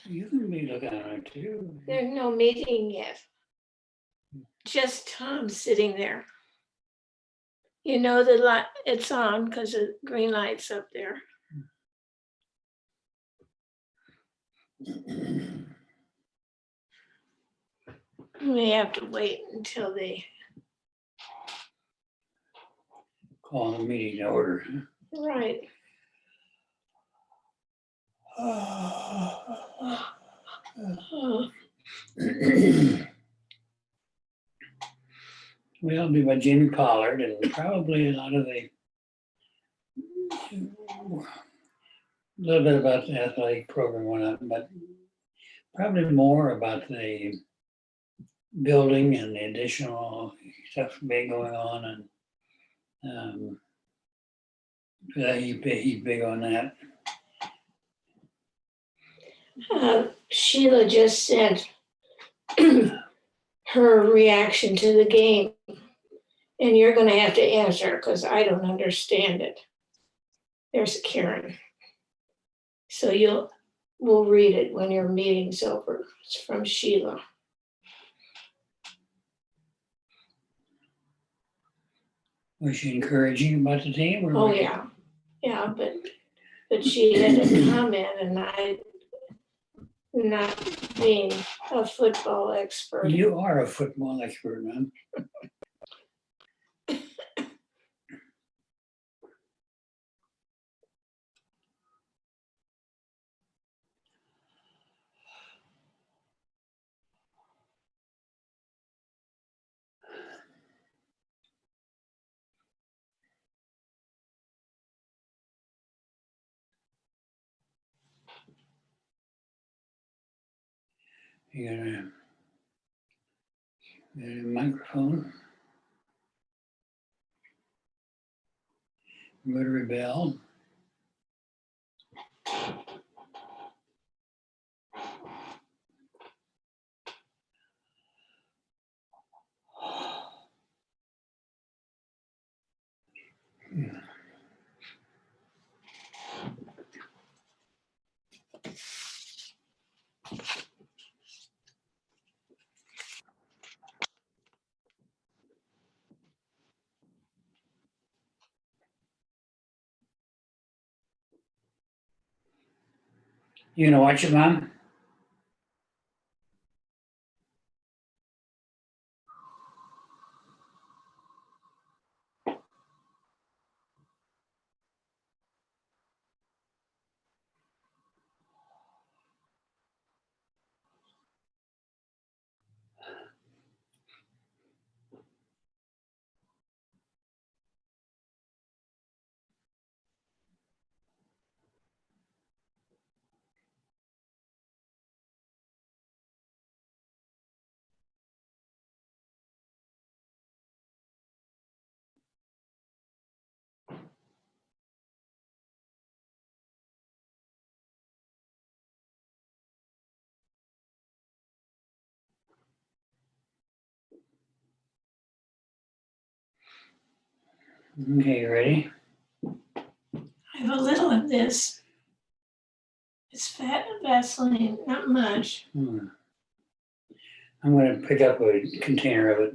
You can be looking at it too. There's no meeting yet. Just Tom sitting there. You know the light, it's on because the green light's up there. We have to wait until they, Call the meeting to order. right. Well, it'll be by Jamie Pollard and probably a lot of the, a little bit about the athletic program, whatnot, but probably more about the building and the additional stuff big going on, and he's big on that. Sheila just said her reaction to the game. And you're gonna have to answer because I don't understand it. There's Karen. So we'll read it when your meeting's over. It's from Sheila. Was she encouraging about the team? Or Oh, yeah. Yeah, but she had a comment and I, not being a football expert. You are a football expert, man. You got a microphone. Rotary bell. You gonna watch it, Mom? Okay, you ready? I have a little of this. It's fat Vaseline, not much. I'm gonna pick up a container of it.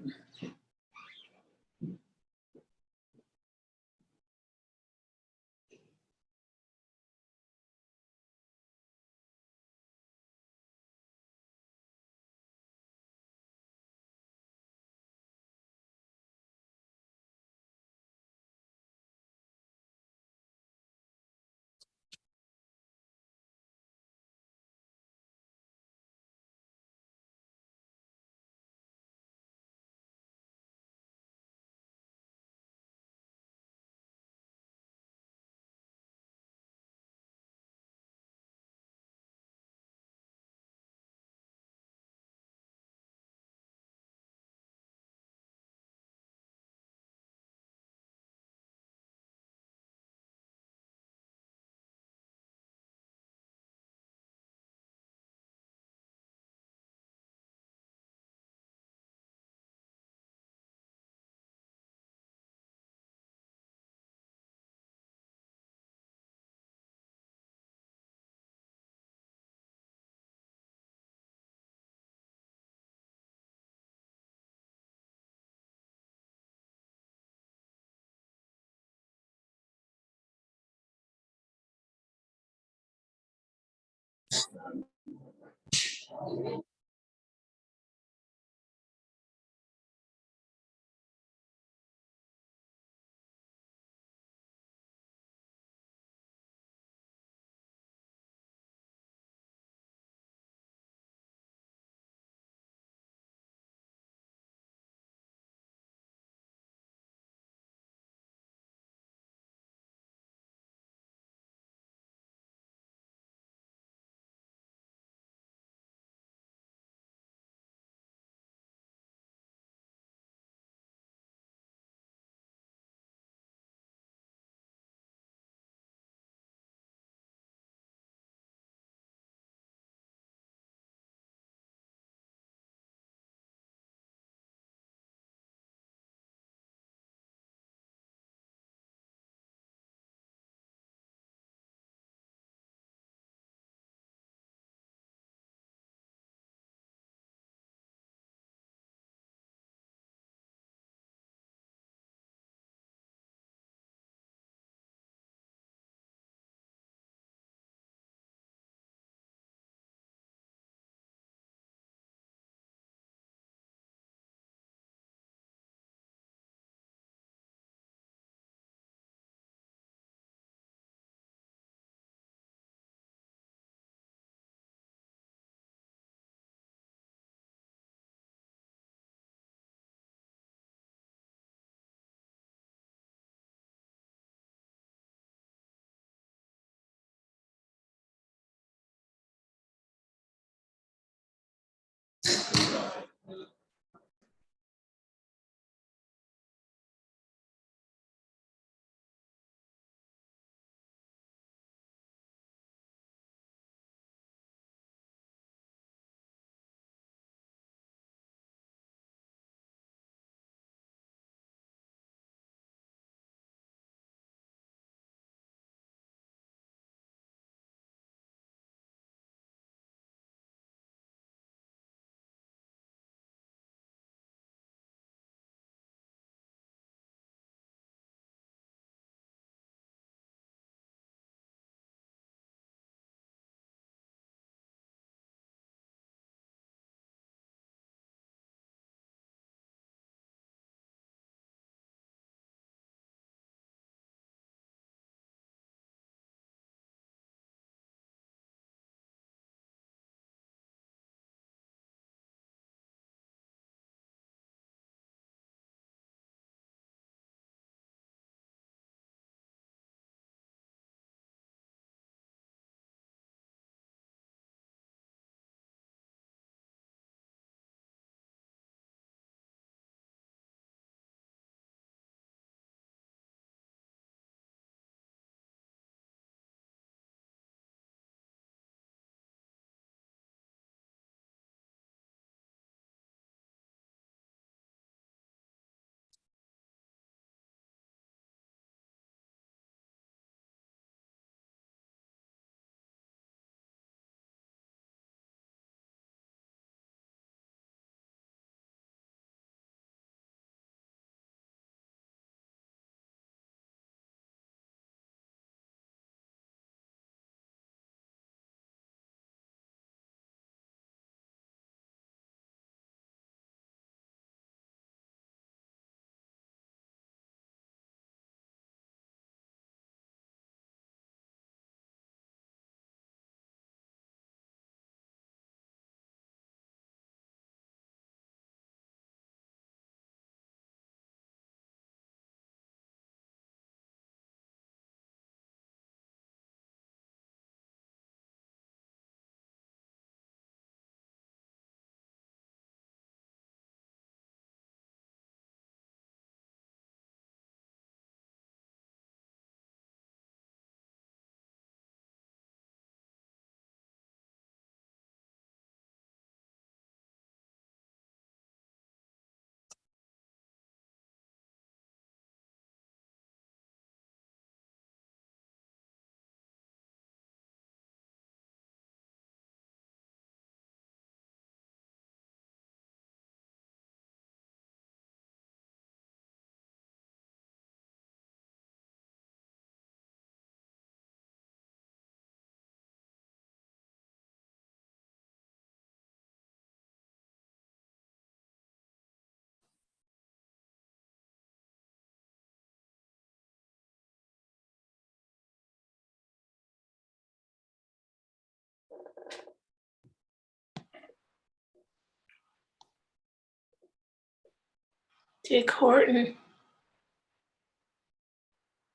Dick Horton.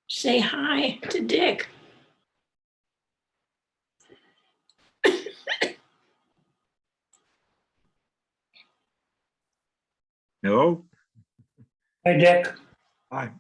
Say hi to Dick. Hello. Hi, Dick. Hi.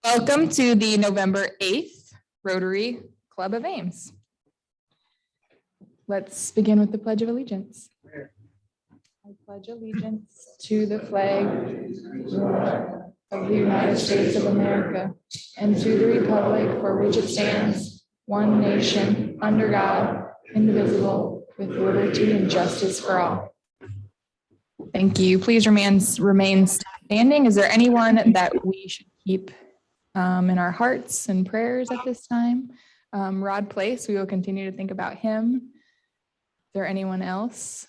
Welcome to the November 8th Rotary Club of Ames. Let's begin with the Pledge of Allegiance. I pledge allegiance to the flag of the United States of America and to the republic for which it stands, one nation, under God, indivisible, with liberty and justice for all. Thank you. Please remain standing. Is there anyone that we should keep in our hearts and prayers at this time? Rod Place, we will continue to think about him. Is there anyone else?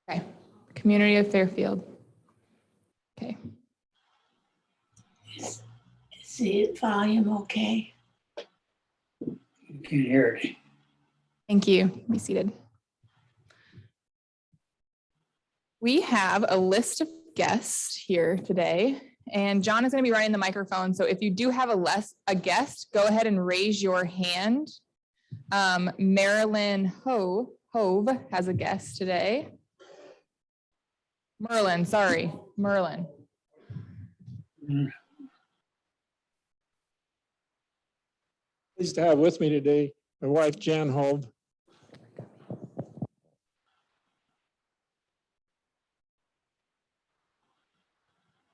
Okay, community of Fairfield. Okay. Is the volume okay? You can hear it. Thank you. Be seated. We have a list of guests here today, and John is going to be running the microphone. So if you do have a guest, go ahead and raise your hand. Marilyn Hove has a guest today. Merlin. Pleased to have with me today my wife, Jan Hove.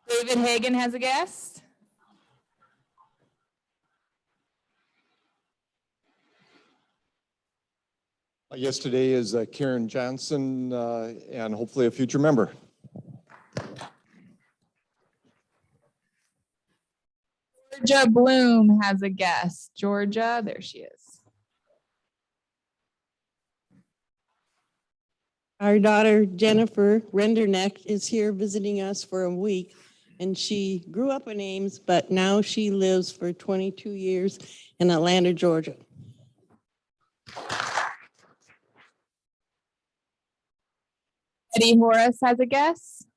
David Hagan has a guest. My guest today is Karen Johnson, and hopefully a future member. Georgia Bloom has a guest. Georgia, there she is. Our daughter Jennifer Renderneck is here visiting us for a week, and she grew up in Ames, but now she lives for 22 years in Atlanta, Georgia. Eddie Horace has a guest.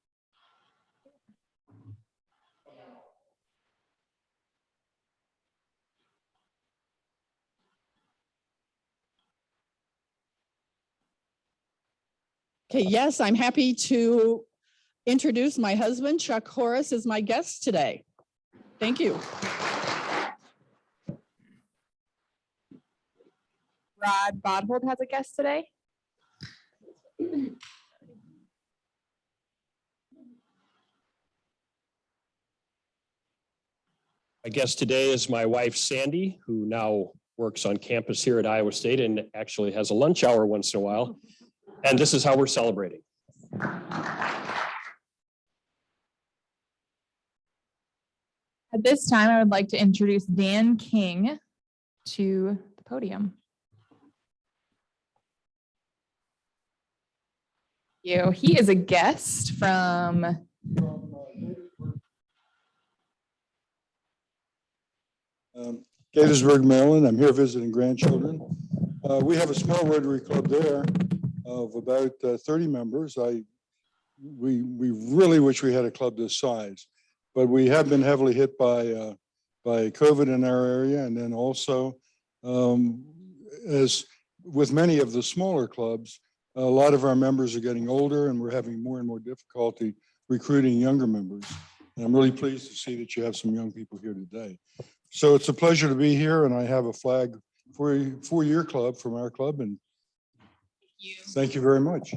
Okay, yes, I'm happy to introduce my husband, Chuck Horace, as my guest today. Thank you. Rod Bodhold has a guest today. My guest today is my wife, Sandy, who now works on campus here at Iowa State and actually has a lunch hour once in a while. And this is how we're celebrating. At this time, I would like to introduce Dan King to the podium. He is a guest from Gaithersburg, Maryland. I'm here visiting grandchildren. We have a small Rotary Club there of about 30 members. We really wish we had a club this size, but we have been heavily hit by COVID in our area, and then also, as with many of the smaller clubs, a lot of our members are getting older, and we're having more and more difficulty recruiting younger members. And I'm really pleased to see that you have some young people here today. So it's a pleasure to be here, and I have a flag for your club from our club, and thank you very much.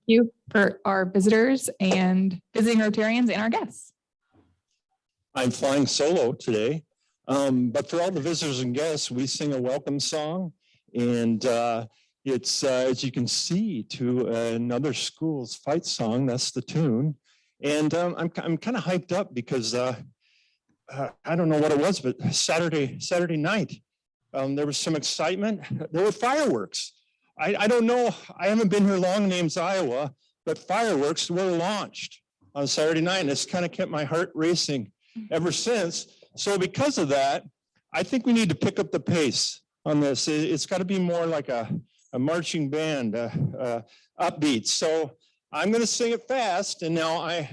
You for our visitors and visiting Rotarians and our guests. I'm flying solo today, but for all the visitors and guests, we sing a welcome song. And it's, as you can see, to another school's fight song. That's the tune. And I'm kind of hyped up because I don't know what it was, but Saturday night, there was some excitement. There were fireworks. I don't know. I haven't been here long in Ames, Iowa, but fireworks were launched on Saturday night. And it's kind of kept my heart racing ever since. So because of that, I think we need to pick up the pace on this. It's got to be more like a marching band, upbeat. So I'm going to sing it fast. And now I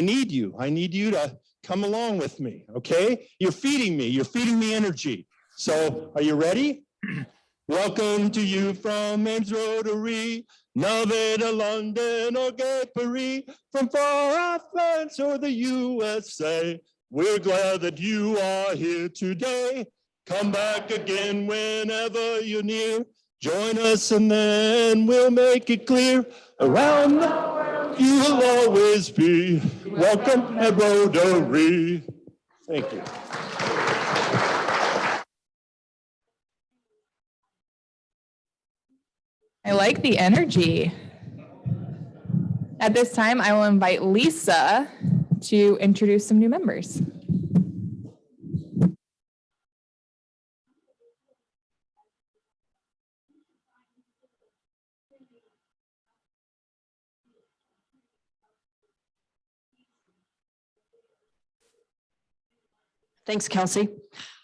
need you. I need you to come along with me. Okay. You're feeding me. You're feeding me energy. So are you ready? Welcome to you from Ames Rotary, Nevada, London, or Gay Paris, from far off lands or the USA. We're glad that you are here today. Come back again whenever you're near. Join us and then we'll make it clear. Around the world you'll always be. Welcome at Rotary. Thank you. I like the energy. At this time, I will invite Lisa to introduce some new members. Thanks, Kelsey.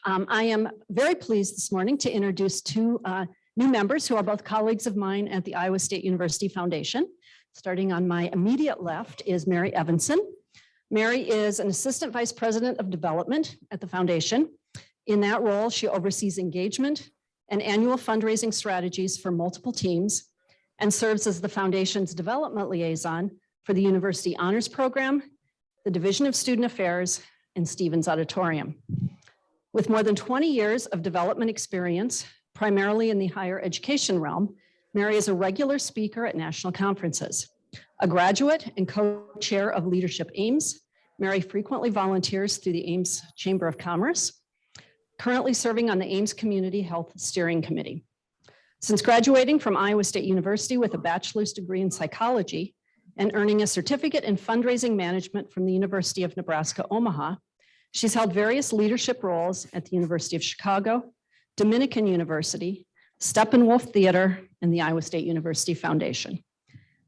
I am very pleased this morning to introduce two new members who are both colleagues of mine at the Iowa State University Foundation. Starting on my immediate left is Mary Evanson. Mary is an Assistant Vice President of Development at the Foundation. In that role, she oversees engagement and annual fundraising strategies for multiple teams and serves as the Foundation's development liaison for the University Honors Program, the Division of Student Affairs, and Stevens Auditorium. With more than 20 years of development experience, primarily in the higher education realm, Mary is a regular speaker at national conferences. A graduate and co-chair of Leadership Ames, Mary frequently volunteers through the Ames Chamber of Commerce, currently serving on the Ames Community Health Steering Committee. Since graduating from Iowa State University with a bachelor's degree in psychology and earning a certificate in fundraising management from the University of Nebraska, Omaha, she's held various leadership roles at the University of Chicago, Dominican University, Steppenwolf Theater, and the Iowa State University Foundation.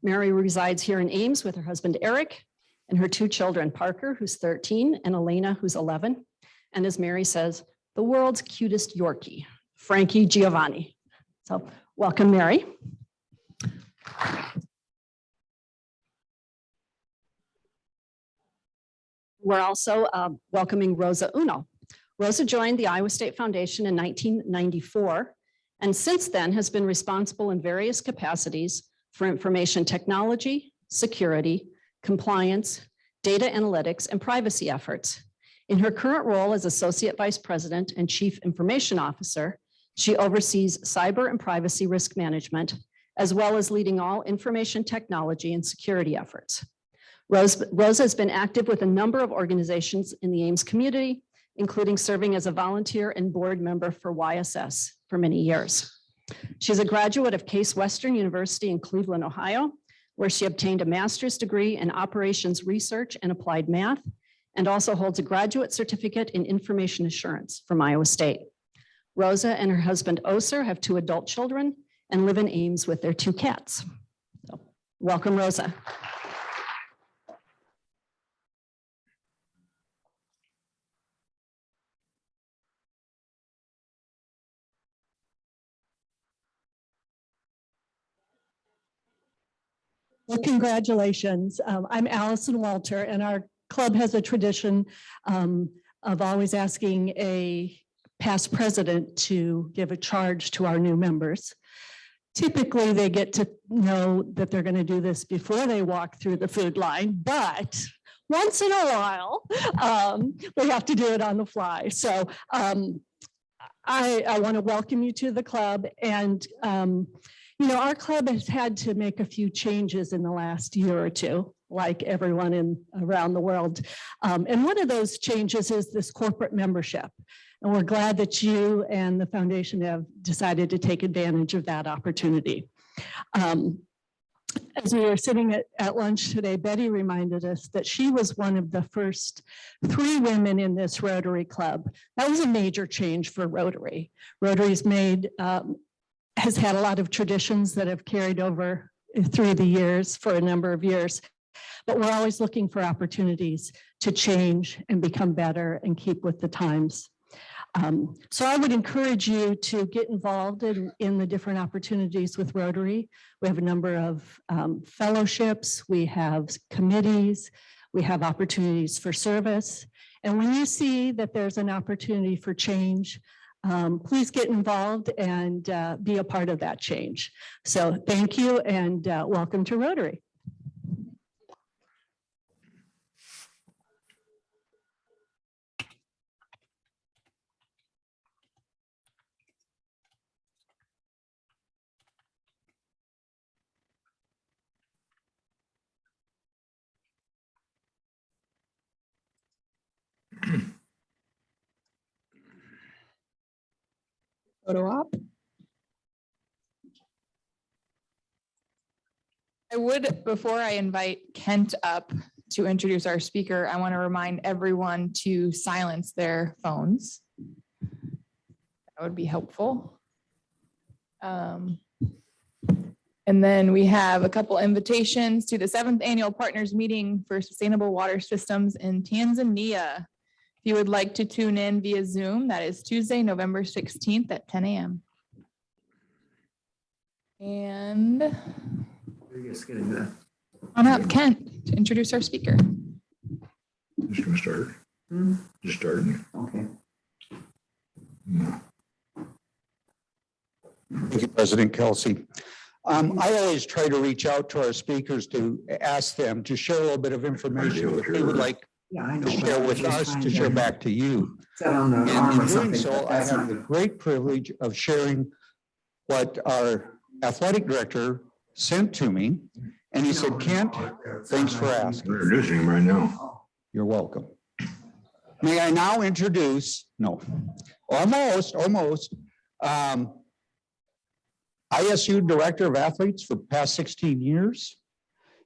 Mary resides here in Ames with her husband, Eric, and her two children, Parker, who's 13, and Elena, who's 11. And as Mary says, the world's cutest Yorkie, Frankie Giovanni. So welcome, Mary. We're also welcoming Rosa Uno. Rosa joined the Iowa State Foundation in 1994, and since then has been responsible in various capacities for information technology, security, compliance, data analytics, and privacy efforts. In her current role as Associate Vice President and Chief Information Officer, she oversees cyber and privacy risk management, as well as leading all information technology and security efforts. Rosa has been active with a number of organizations in the Ames community, including serving as a volunteer and board member for YSS for many years. She's a graduate of Case Western University in Cleveland, Ohio, where she obtained a master's degree in operations research and applied math, and also holds a graduate certificate in information assurance from Iowa State. Rosa and her husband Oser have 2 adult children and live in Ames with their 2 cats. So, welcome, Rosa. Well, congratulations. I'm Allison Walter, and our club has a tradition of always asking a past president to give a charge to our new members. Typically, they get to know that they're going to do this before they walk through the food line, but once in a while, they have to do it on the fly. So I want to welcome you to the club. And, our club has had to make a few changes in the last year or two, like everyone around the world. And one of those changes is this corporate membership. And we're glad that you and the foundation have decided to take advantage of that opportunity. As we were sitting at lunch today, Betty reminded us that she was one of the first 3 women in this Rotary Club. That was a major change for Rotary. Rotary's has had a lot of traditions that have carried over through the years for a number of years, but we're always looking for opportunities to change and become better and keep with the times. So I would encourage you to get involved in the different opportunities with Rotary. We have a number of fellowships, we have committees, we have opportunities for service. And when you see that there's an opportunity for change, please get involved and be a part of that change. So thank you and welcome to Rotary. Photo op. I would, before I invite Kent up to introduce our speaker, I want to remind everyone to silence their phones. That would be helpful. And then we have a couple invitations to the 7th Annual Partners Meeting for Sustainable Water Systems in Tanzania. If you would like to tune in via Zoom, that is Tuesday, November 16th at 10 a.m. And on up, Kent, to introduce our speaker. Just gonna start. Just starting. Okay. Thank you, President Kelsey. I always try to reach out to our speakers to ask them to share a little bit of information that they would like to share with us, to share back to you. And in doing so, I have the great privilege of sharing what our athletic director sent to me. And he said, Kent, thanks for asking. We're introducing him right now. You're welcome. May I now introduce, no, almost, ISU Director of Athletes for the past 16 years.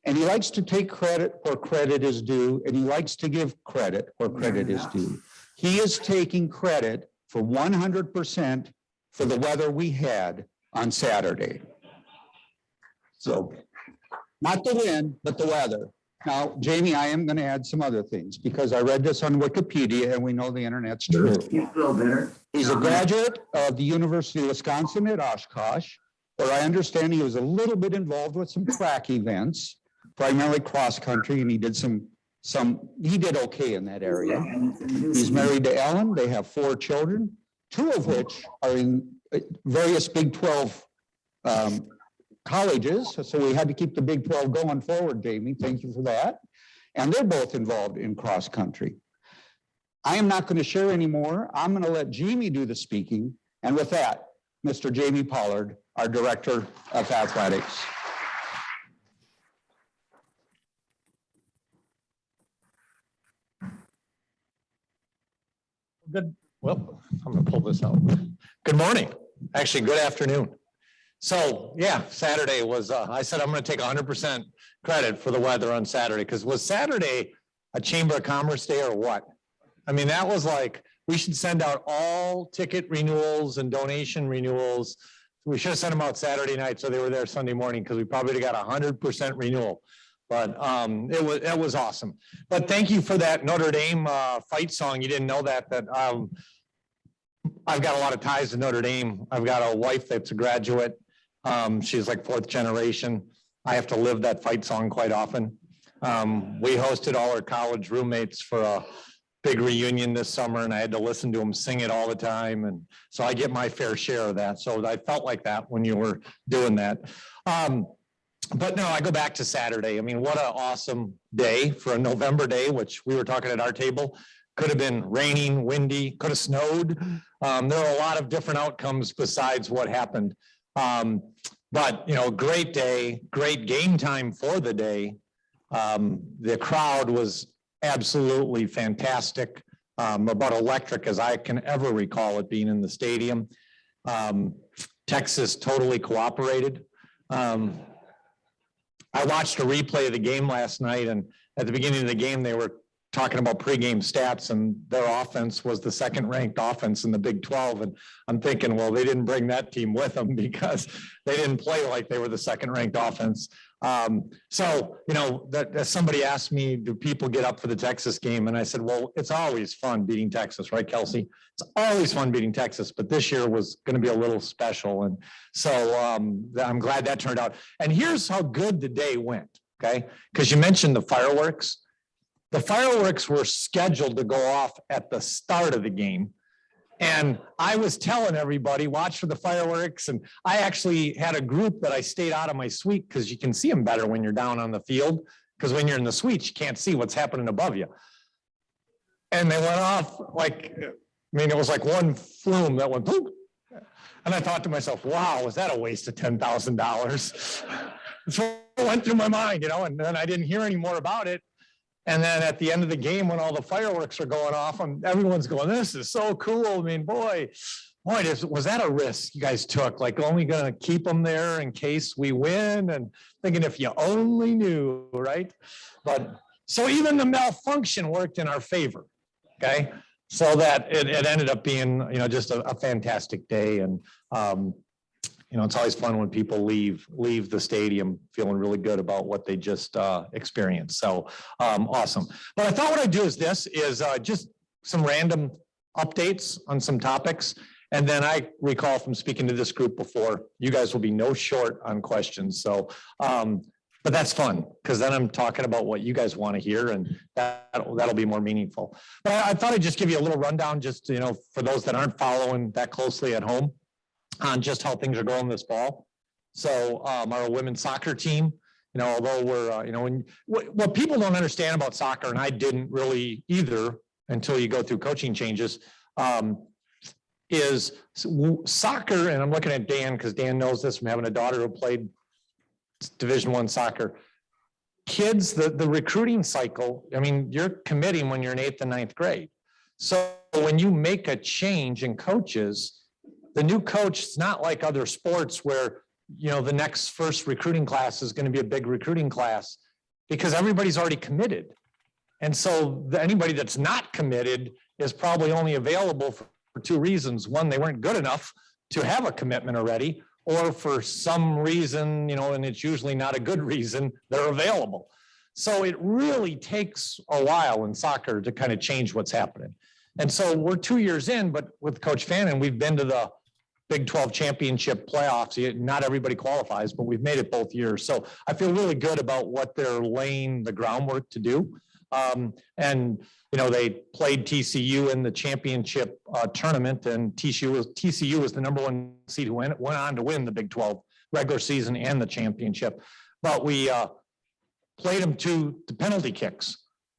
And he likes to take credit where credit is due, and he likes to give credit where credit is due. He is taking credit for 100% for the weather we had on Saturday. So, not the wind, but the weather. Now, Jamie, I am going to add some other things because I read this on Wikipedia and we know the internet's true. He's a graduate of the University of Wisconsin at Oshkosh, where I understand he was a little bit involved with some track events, primarily cross country, and he did he did okay in that area. He's married to Ellen. They have 4 children, 2 of which are in various Big 12 colleges. So we had to keep the Big 12 going forward, Jamie. Thank you for that. And they're both involved in cross country. I am not going to share anymore. I'm going to let Jamie do the speaking. And with that, Mr. Jamie Pollard, our Director of Athletics. Good. Well, I'm going to pull this out. Good morning. Actually, good afternoon. So yeah, Saturday was, I said I'm going to take 100% credit for the weather on Saturday, because was Saturday a Chamber of Commerce day or what? I mean, that was like, we should send out all ticket renewals and donation renewals. We should have sent them out Saturday night so they were there Sunday morning, because we probably got 100% renewal. But it was awesome. But thank you for that Notre Dame fight song. You didn't know that I've got a lot of ties to Notre Dame. I've got a wife that's a graduate. She's like 4th generation. I have to live that fight song quite often. We hosted all our college roommates for a big reunion this summer, and I had to listen to them sing it all the time. And so I get my fair share of that. So I felt like that when you were doing that. But no, I go back to Saturday. I mean, what an awesome day for a November day, which we were talking at our table. Could have been raining, windy, could have snowed. There are a lot of different outcomes besides what happened. But, you know, great day, great game time for the day. The crowd was absolutely fantastic, about electric as I can ever recall it being in the stadium. Texas totally cooperated. I watched a replay of the game last night, and at the beginning of the game, they were talking about pregame stats, and their offense was the second ranked offense in the Big 12. And I'm thinking, well, they didn't bring that team with them because they didn't play like they were the second ranked offense. So, you know, that somebody asked me, do people get up for the Texas game? And I said, well, it's always fun beating Texas, right, Kelsey? It's always fun beating Texas, but this year was going to be a little special. And so I'm glad that turned out. And here's how good the day went, okay? Because you mentioned the fireworks. The fireworks were scheduled to go off at the start of the game. And I was telling everybody, watch for the fireworks. And I actually had a group that I stayed out of my suite because you can see them better when you're down on the field. Because when you're in the suite, you can't see what's happening above you. And they went off like, I mean, it was like one flume that went boom. And I thought to myself, wow, was that a waste of $10,000? So it went through my mind, you know, and then I didn't hear any more about it. And then at the end of the game, when all the fireworks are going off, everyone's going, this is so cool. I mean, boy, was that a risk you guys took? Like only going to keep them there in case we win, and thinking if you only knew, right? But so even the malfunction worked in our favor, okay? So that it ended up being, you know, just a fantastic day. And, you know, it's always fun when people leave the stadium feeling really good about what they just experienced. So awesome. But I thought what I'd do is just some random updates on some topics. And then I recall from speaking to this group before, you guys will be no short on questions. So, but that's fun because then I'm talking about what you guys want to hear, and that'll be more meaningful. But I thought I'd just give you a little rundown, just, you know, for those that aren't following that closely at home, on just how things are going this fall. So our women's soccer team, you know, although we're, you know, what people don't understand about soccer, and I didn't really either until you go through coaching changes, is soccer, and I'm looking at Dan because Dan knows this from having a daughter who played Division I soccer. Kids, the recruiting cycle, I mean, you're committing when you're in 8th and 9th grade. So when you make a change in coaches, the new coach, it's not like other sports where, you know, the next first recruiting class is going to be a big recruiting class because everybody's already committed. And so anybody that's not committed is probably only available for two reasons. One, they weren't good enough to have a commitment already, or for some reason, you know, and it's usually not a good reason, they're available. So it really takes a while in soccer to kind of change what's happening. And so we're 2 years in, but with Coach Fannin, we've been to the Big 12 championship playoffs. Not everybody qualifies, but we've made it both years. So I feel really good about what they're laying the groundwork to do. And, you know, they played TCU in the championship tournament, and TCU was the #1 seed who went on to win the Big 12 regular season and the championship. But we played them to the penalty kicks.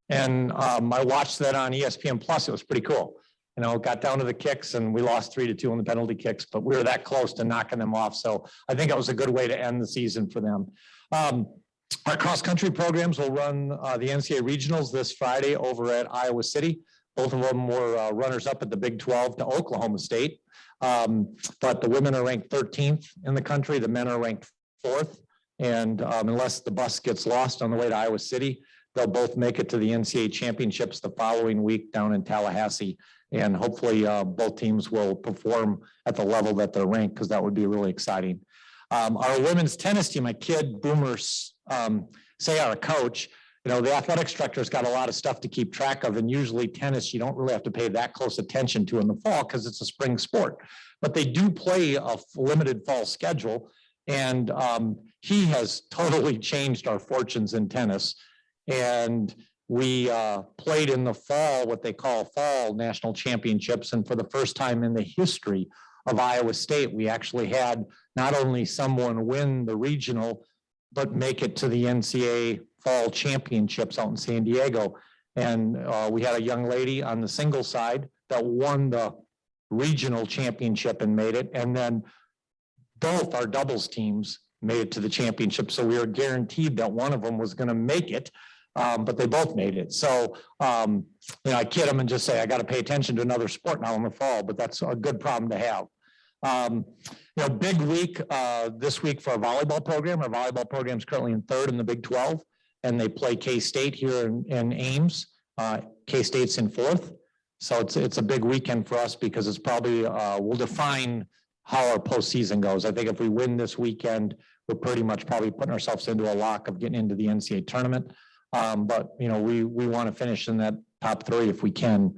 And I watched that on ESPN Plus. It was pretty cool. You know, got down to the kicks and we lost 3-2 on the penalty kicks, but we were that close to knocking them off. So I think it was a good way to end the season for them. Our cross-country programs will run the NCAA regionals this Friday over at Iowa City. Both of them were runners-up at the Big 12 to Oklahoma State. But the women are ranked 13th in the country. The men are ranked 4th. And unless the bus gets lost on the way to Iowa City, they'll both make it to the NCAA championships the following week down in Tallahassee. And hopefully both teams will perform at the level that they're ranked, because that would be really exciting. Our women's tennis team, my kid Boomers say our coach, you know, the athletics director's got a lot of stuff to keep track of. And usually tennis, you don't really have to pay that close attention to in the fall because it's a spring sport. But they do play a limited fall schedule. And he has totally changed our fortunes in tennis. And we played in the fall, what they call fall national championships. And for the first time in the history of Iowa State, we actually had not only someone win the regional, but make it to the NCAA fall championships out in San Diego. And we had a young lady on the single side that won the regional championship and made it. And then both our doubles teams made it to the championship. So we were guaranteed that one of them was going to make it, but they both made it. So, I kid them and just say, I got to pay attention to another sport now in the fall, but that's a good problem to have. Big week this week for our volleyball program. Our volleyball program is currently in third in the Big 12, and they play K-State here in Ames. K-State's in fourth. So it's a big weekend for us because it's probably, will define how our postseason goes. I think if we win this weekend, we're pretty much probably putting ourselves into a lock of getting into the NCAA tournament. But we want to finish in that top three if we can,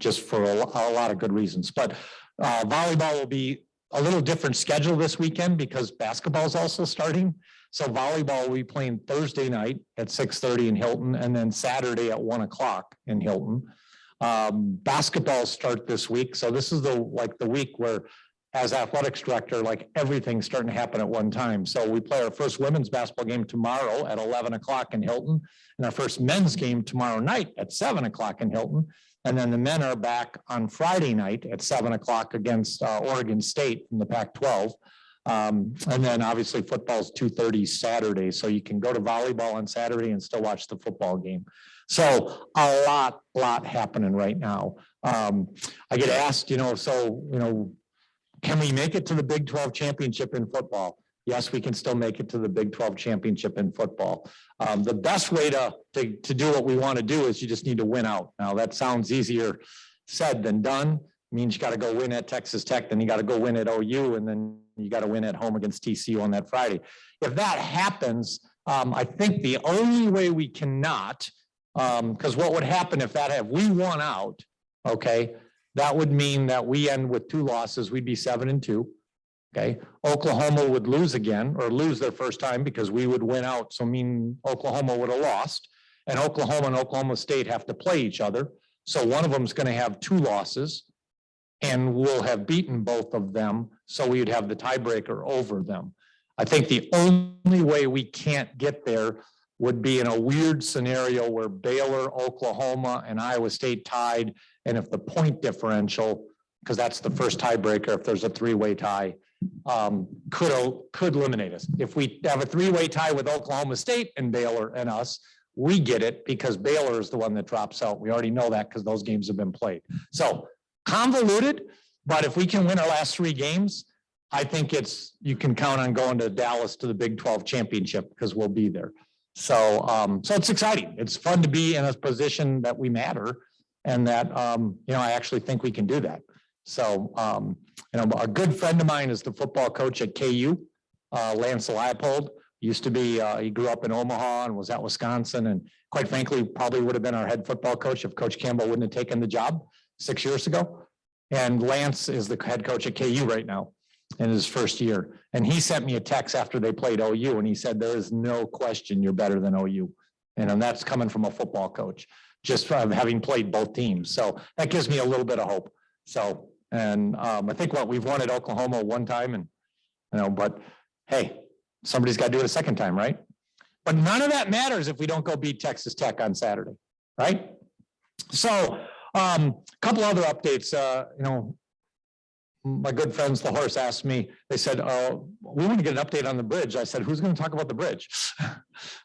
just for a lot of good reasons. But volleyball will be a little different schedule this weekend because basketball is also starting. So volleyball will be playing Thursday night at 6:30 in Hilton, and then Saturday at 1 o'clock in Hilton. Basketball start this week. So this is the week where, as athletics director, everything's starting to happen at one time. So we play our first women's basketball game tomorrow at 11 o'clock in Hilton, and our first men's game tomorrow night at 7 o'clock in Hilton. And then the men are back on Friday night at 7 o'clock against Oregon State from the Pac-12. And then obviously football's 2:30 Saturday. So you can go to volleyball on Saturday and still watch the football game. So a lot happening right now. I get asked, can we make it to the Big 12 championship in football? Yes, we can still make it to the Big 12 championship in football. The best way to do what we want to do is you just need to win out. Now that sounds easier said than done. It means you got to go win at Texas Tech, then you got to go win at OU, and then you got to win at home against TCU on that Friday. If that happens, I think the only way we cannot, because what would happen if we won out, okay, that would mean that we end with 2 losses. We'd be 7-2. Okay. Oklahoma would lose again, or lose their first time, because we would win out. So Oklahoma would have lost, and Oklahoma State have to play each other. So one of them is going to have 2 losses, and we'll have beaten both of them. So we would have the tiebreaker over them. I think the only way we can't get there would be in a weird scenario where Baylor, Oklahoma, and Iowa State tied. And if the point differential, because that's the first tiebreaker, if there's a 3-way tie, could eliminate us. If we have a 3-way tie with Oklahoma State and Baylor and us, we get it because Baylor is the one that drops out. We already know that because those games have been played. So convoluted, but if we can win our last 3 games, I think you can count on going to Dallas to the Big 12 championship, because we'll be there. So it's exciting. It's fun to be in a position that we matter, and that, I actually think we can do that. So, a good friend of mine is the football coach at KU, Lance Leipold. Used to be, he grew up in Omaha and was at Wisconsin, and quite frankly, probably would have been our head football coach if Coach Campbell wouldn't have taken the job 6 years ago. And Lance is the head coach at KU right now in his first year. And he sent me a text after they played OU, and he said, there is no question you're better than OU. And that's coming from a football coach, just from having played both teams. So that gives me a little bit of hope. So, and I think we've won at Oklahoma one time, and, but hey, somebody's got to do it a second time, right? But none of that matters if we don't go beat Texas Tech on Saturday, right? So, a couple other updates, my good friends, the horse, asked me, they said, we want to get an update on the bridge. I said, who's going to talk about the bridge?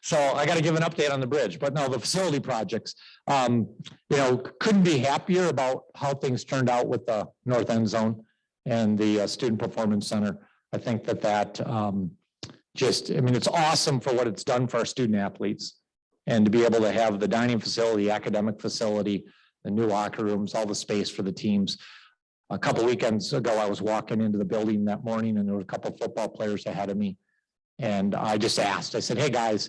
So I got to give an update on the bridge, but no, the facility projects, couldn't be happier about how things turned out with the North End Zone and the Student Performance Center. I think that it's awesome for what it's done for our student athletes, and to be able to have the dining facility, academic facility, the new locker rooms, all the space for the teams. A couple of weekends ago, I was walking into the building that morning, and there were a couple of football players ahead of me. And I just asked, I said, hey guys,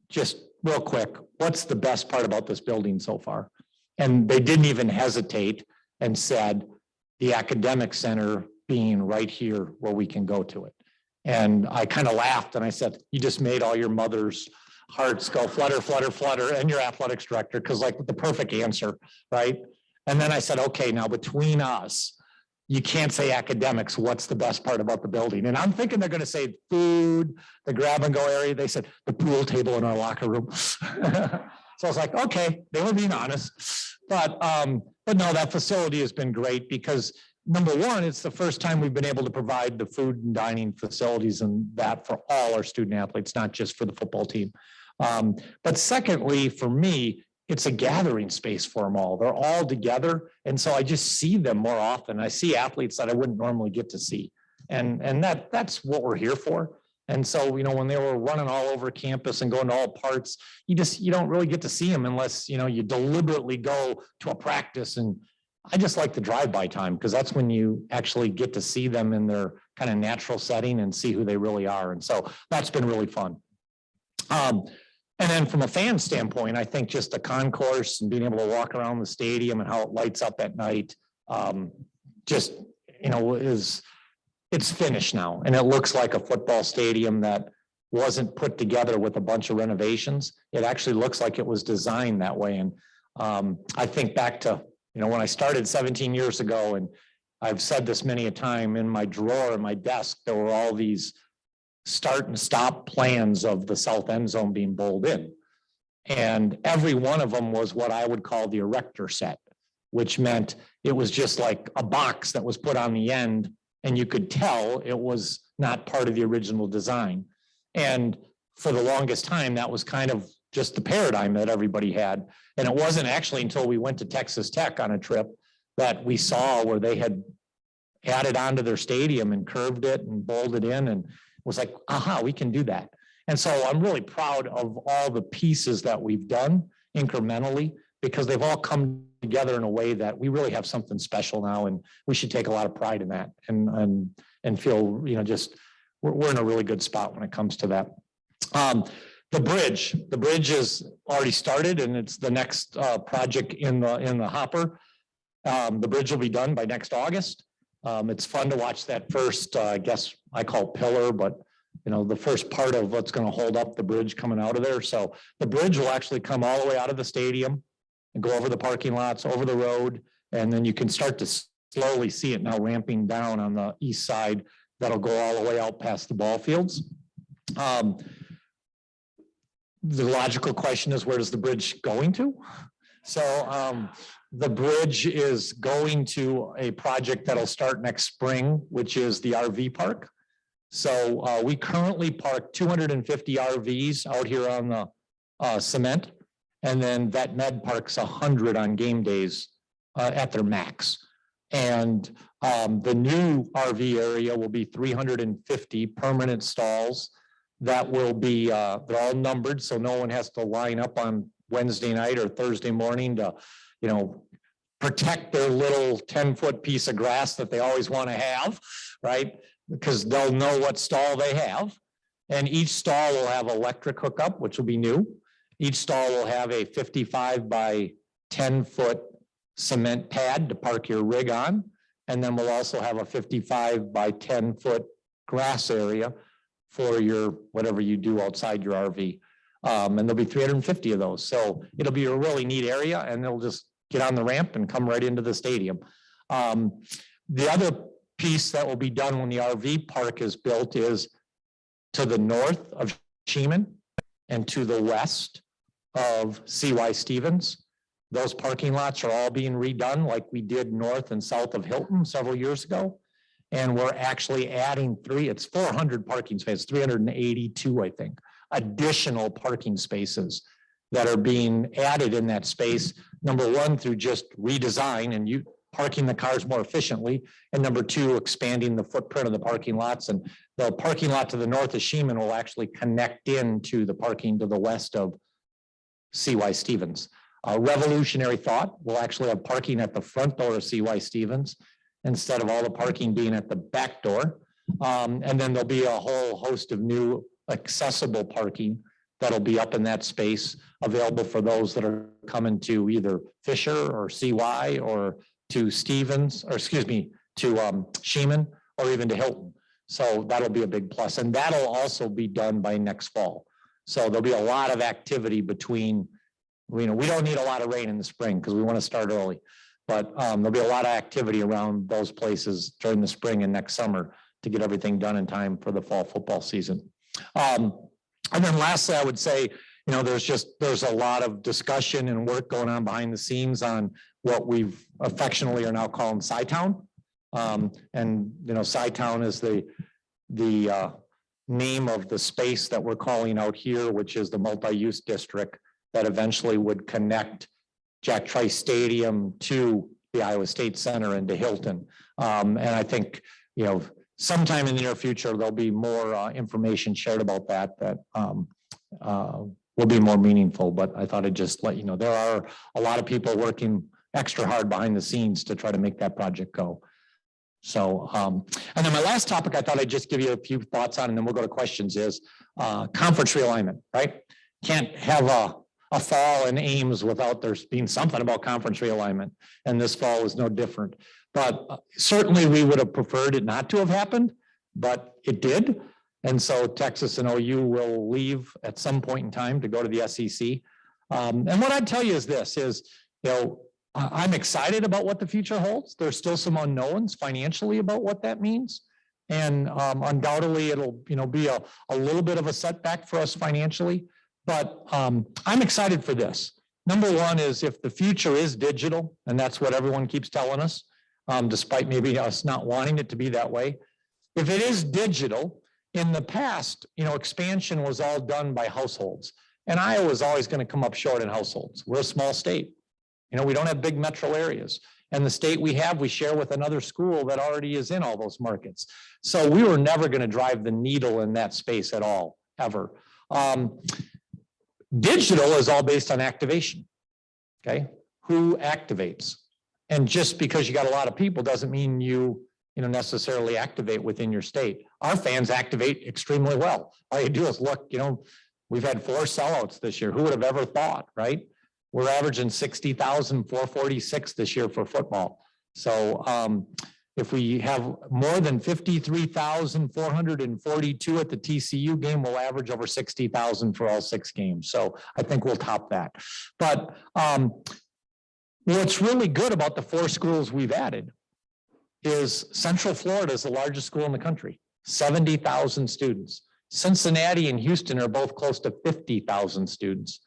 just real quick, what's the best part about this building so far? And they didn't even hesitate and said, the academic center being right here where we can go to it. And I kind of laughed and I said, you just made all your mother's hearts go flutter, flutter, flutter, and your athletics director, because the perfect answer, right? And then I said, okay, now between us, you can't say academics. What's the best part about the building? And I'm thinking they're going to say food, the grab and go area. They said the pool table in our locker room. So I was like, okay, they were being honest. But no, that facility has been great because number one, it's the first time we've been able to provide the food and dining facilities and that for all our student athletes, not just for the football team. But secondly, for me, it's a gathering space for them all. They're all together. And so I just see them more often. I see athletes that I wouldn't normally get to see. And that's what we're here for. And so, you know, when they were running all over campus and going to all parts, you don't really get to see them unless, you know, you deliberately go to a practice. And I just like the drive-by time because that's when you actually get to see them in their kind of natural setting and see who they really are. And so that's been really fun. And then from a fan standpoint, I think just the concourse and being able to walk around the stadium and how it lights up at night, just, you know, it's finished now. And it looks like a football stadium that wasn't put together with a bunch of renovations. It actually looks like it was designed that way. And I think back to, you know, when I started 17 years ago, and I've said this many a time, in my drawer in my desk, there were all these start and stop plans of the south end zone being bowled in. And every one of them was what I would call the erector set, which meant it was just like a box that was put on the end and you could tell it was not part of the original design. And for the longest time, that was kind of just the paradigm that everybody had. And it wasn't actually until we went to Texas Tech on a trip that we saw where they had added onto their stadium and curved it and bowled it in, and was like, aha, we can do that. And so I'm really proud of all the pieces that we've done incrementally, because they've all come together in a way that we really have something special now, and we should take a lot of pride in that and feel, you know, just we're in a really good spot when it comes to that. The bridge is already started, and it's the next project in the hopper. The bridge will be done by next August. It's fun to watch that first, I guess I call pillar, but you know, the first part of what's going to hold up the bridge coming out of there. So the bridge will actually come all the way out of the stadium and go over the parking lots, over the road, and then you can start to slowly see it now ramping down on the east side. That'll go all the way out past the ball fields. The logical question is, where is the bridge going to? So the bridge is going to a project that'll start next spring, which is the RV park. So we currently park 250 RVs out here on the cement, and then Vet Med parks 100 on game days at their max. And the new RV area will be 350 permanent stalls that will be, they're all numbered, so no one has to line up on Wednesday night or Thursday morning to, you know, protect their little 10-foot piece of grass that they always want to have, right? Because they'll know what stall they have. And each stall will have electric hookup, which will be new. Each stall will have a 55 by 10-foot cement pad to park your rig on. And then we'll also have a 55 by 10-foot grass area for your, whatever you do outside your RV. And there'll be 350 of those. So it'll be a really neat area, and they'll just get on the ramp and come right into the stadium. The other piece that will be done when the RV park is built is to the north of Sheeman and to the west of CY Stevens. Those parking lots are all being redone like we did north and south of Hilton several years ago. And we're actually adding it's 400 parking spaces, 382, I think, additional parking spaces that are being added in that space. Number one, through just redesign and you parking the cars more efficiently. And number two, expanding the footprint of the parking lots. And the parking lot to the north of Sheeman will actually connect into the parking to the west of CY Stevens. A revolutionary thought. We'll actually have parking at the front door of CY Stevens instead of all the parking being at the back door. And then there'll be a whole host of new accessible parking that'll be up in that space available for those that are coming to either Fisher or CY or to Stevens, or excuse me, to Sheeman or even to Hilton. So that'll be a big plus. And that'll also be done by next fall. So there'll be a lot of activity between, you know, we don't need a lot of rain in the spring because we want to start early. But there'll be a lot of activity around those places during the spring and next summer to get everything done in time for the fall football season. And then lastly, I would say, there's a lot of discussion and work going on behind the scenes on what we've affectionately are now calling Sci-Town. And Sci-Town is the name of the space that we're calling out here, which is the multi-use district that eventually would connect Jack Trice Stadium to the Iowa State Center and to Hilton. And I think, sometime in the near future, there'll be more information shared about that will be more meaningful. But I thought I'd just let you know, there are a lot of people working extra hard behind the scenes to try to make that project go. So, and then my last topic, I thought I'd just give you a few thoughts on, and then we'll go to questions, is conference realignment, right? Can't have a fall in Ames without there's being something about conference realignment. And this fall is no different. But certainly we would have preferred it not to have happened, but it did. And so Texas and OU will leave at some point in time to go to the SEC. And what I'd tell you is this, is, I'm excited about what the future holds. There's still some unknowns financially about what that means. And undoubtedly it'll, be a little bit of a setback for us financially, but I'm excited for this. Number one is, if the future is digital, and that's what everyone keeps telling us, despite maybe us not wanting it to be that way. If it is digital, in the past, expansion was all done by households, and Iowa is always going to come up short in households. We're a small state. We don't have big metro areas, and the state we share with another school that already is in all those markets. So we were never going to drive the needle in that space at all, ever. Digital is all based on activation. Okay, who activates? And just because you got a lot of people doesn't mean you necessarily activate within your state. Our fans activate extremely well. All you do is look, we've had 4 sellouts this year. Who would have ever thought, right? We're averaging 60,446 this year for football. So if we have more than 53,442 at the TCU game, we'll average over 60,000 for all 6 games. So I think we'll top that. But what's really good about the 4 schools we've added is Central Florida is the largest school in the country, 70,000 students. Cincinnati and Houston are both close to 50,000 students.